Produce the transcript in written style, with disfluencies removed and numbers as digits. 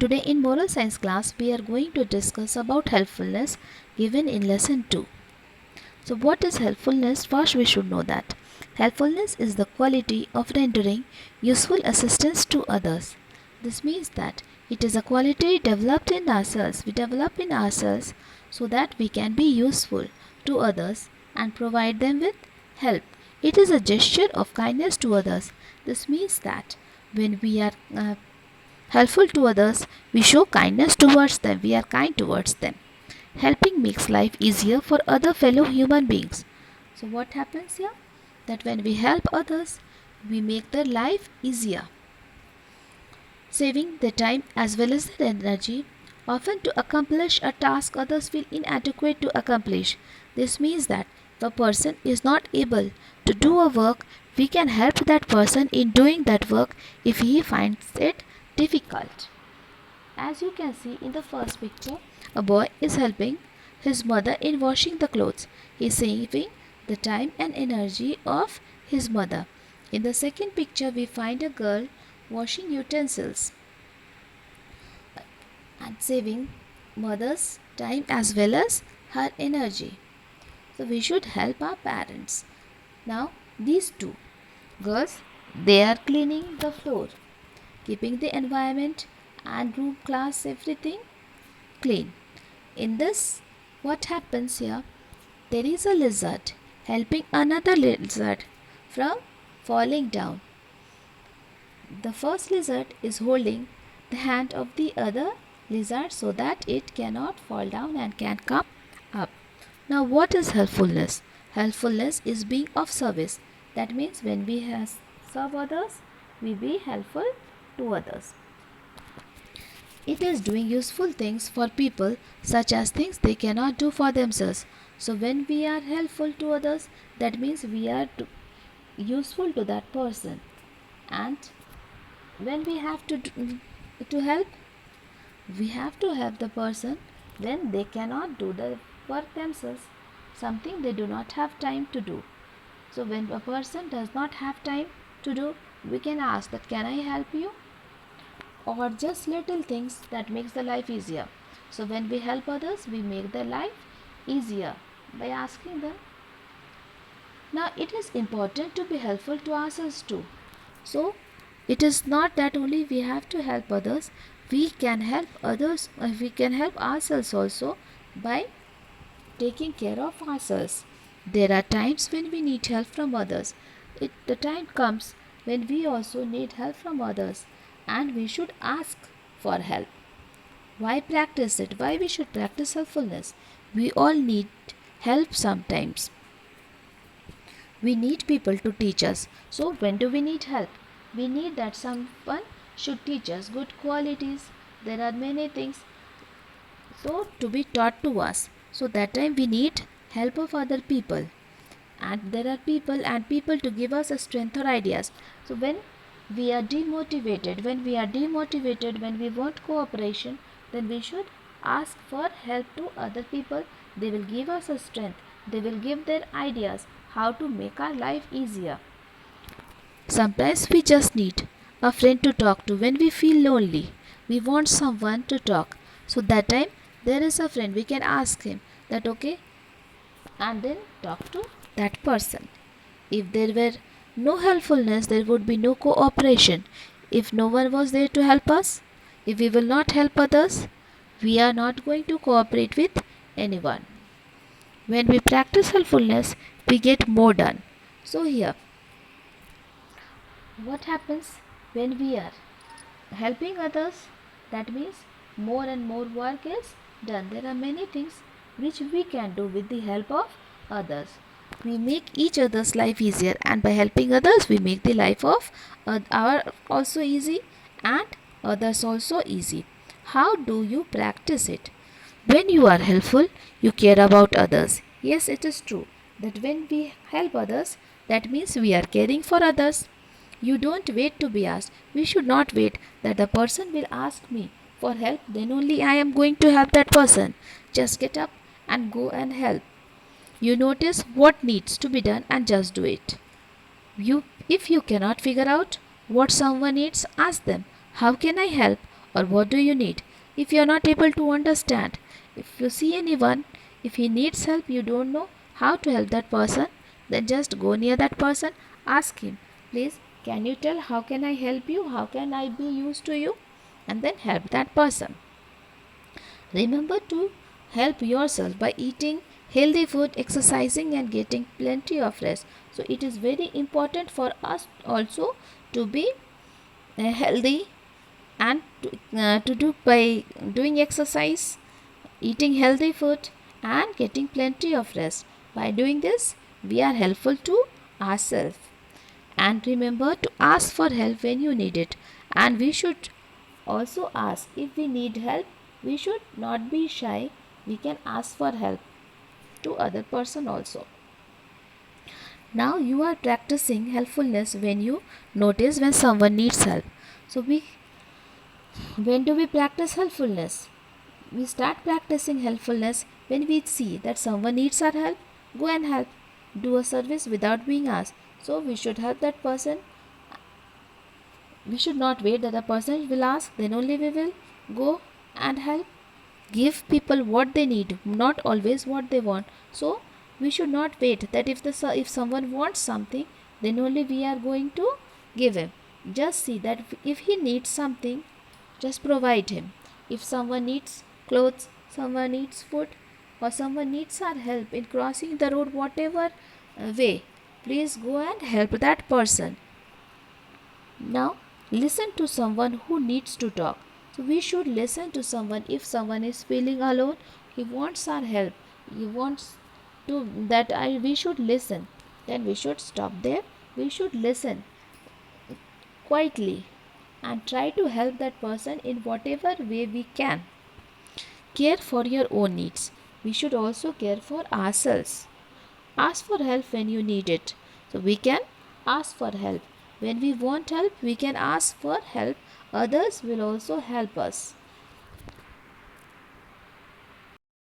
Today in moral science class we are going to discuss about helpfulness given in lesson 2. So what is helpfulness? First we should know that helpfulness is the quality of rendering useful assistance to others. This means that it is a quality developed in ourselves. We develop in ourselves so that we can be useful to others and provide them with help. It is a gesture of kindness to others. This means that when we are helpful to others, we show kindness towards them, we are kind towards them. Helping makes life easier for other fellow human beings. So, what happens here? That when we help others, we make their life easier, saving their time as well as their energy, often to accomplish a task others feel inadequate to accomplish. This means that if a person is not able to do a work, we can help that person in doing that work if he finds it difficult. As you can see in the first picture, a boy is helping his mother in washing the clothes. He is saving the time and energy of his mother. In the second picture, we find a girl washing utensils and saving mother's time as well as her energy. So we should help our parents. Now these two girls, they are cleaning the floor, keeping the environment and room, class, everything clean. In this, what happens here? There is a lizard helping another lizard from falling down. The first lizard is holding the hand of the other lizard so that it cannot fall down and can come up. Now, what is helpfulness? Helpfulness is being of service. That means when we serve others, we be helpful to others. It is doing useful things for people such as things they cannot do for themselves. So when we are helpful to others, that means we are useful to that person. And when we have to help, we have to help the person when they cannot do the work themselves, something they do not have time to do. So when a person does not have time to do, we can ask that, can I help you? Or just little things that makes the life easier. So when we help others, we make their life easier by asking them. Now it is important to be helpful to ourselves too. So it is not that only we have to help others, we can help others, we can help ourselves also by taking care of ourselves. There are times when we need help from others. The time comes when we also need help from others and we should ask for help. Why practice it? Why we should practice helpfulness? We all need help sometimes. We need people to teach us. So when do we need help? We need that someone should teach us good qualities. There are many things so to be taught to us. So that time we need help of other people. And there are people to give us a strength or ideas. So when we are demotivated, when we want cooperation, then we should ask for help to other people. They will give us a strength. They will give their ideas how to make our life easier. Sometimes we just need a friend to talk to when we feel lonely. We want someone to talk. So that time there is a friend. We can ask him that okay, and then talk to that person. If there were no helpfulness, there would be no cooperation. If no one was there to help us, if we will not help others, we are not going to cooperate with anyone. When we practice helpfulness, we get more done. So here, what happens when we are helping others? That means more and more work is done. There are many things which we can do with the help of others. We make each other's life easier, and by helping others, we make the life of our also easy and others also easy. How do you practice it? When you are helpful, you care about others. Yes, it is true that when we help others, that means we are caring for others. You don't wait to be asked. We should not wait that the person will ask me for help, then only I am going to help that person. Just get up and go and help. You notice what needs to be done and just do it. If you cannot figure out what someone needs, ask them, how can I help? or what do you need. If you are not able to understand, if you see anyone, if he needs help, you don't know how to help that person, then just go near that person, ask him, please, can you tell how can I help you? How can I be used to you? And then help that person. Remember to help yourself by eating healthy food, exercising, and getting plenty of rest. So, it is very important for us also to be healthy and to do by doing exercise, eating healthy food, and getting plenty of rest. By doing this, we are helpful to ourselves. And remember to ask for help when you need it. And we should also ask if we need help. We should not be shy. We can ask for help to other person also. Now you are practicing helpfulness when you notice when someone needs help. So when do we practice helpfulness? We start practicing helpfulness when we see that someone needs our help. Go and help. Do a service without being asked. So we should help that person. We should not wait that the person will ask, then only we will go and help. Give people what they need, not always what they want. So we should not wait that if someone wants something, then only we are going to give him. Just see that if he needs something, just provide him. If someone needs clothes, someone needs food, or someone needs our help in crossing the road, whatever way, please go and help that person. Now, listen to someone who needs to talk. So, we should listen to someone if someone is feeling alone, he wants our help, he wants to that I we should listen. Then we should stop there. We should listen quietly and try to help that person in whatever way we can. Care for your own needs. We should also care for ourselves. Ask for help when you need it. So we can ask for help. When we want help, we can ask for help. Others will also help us.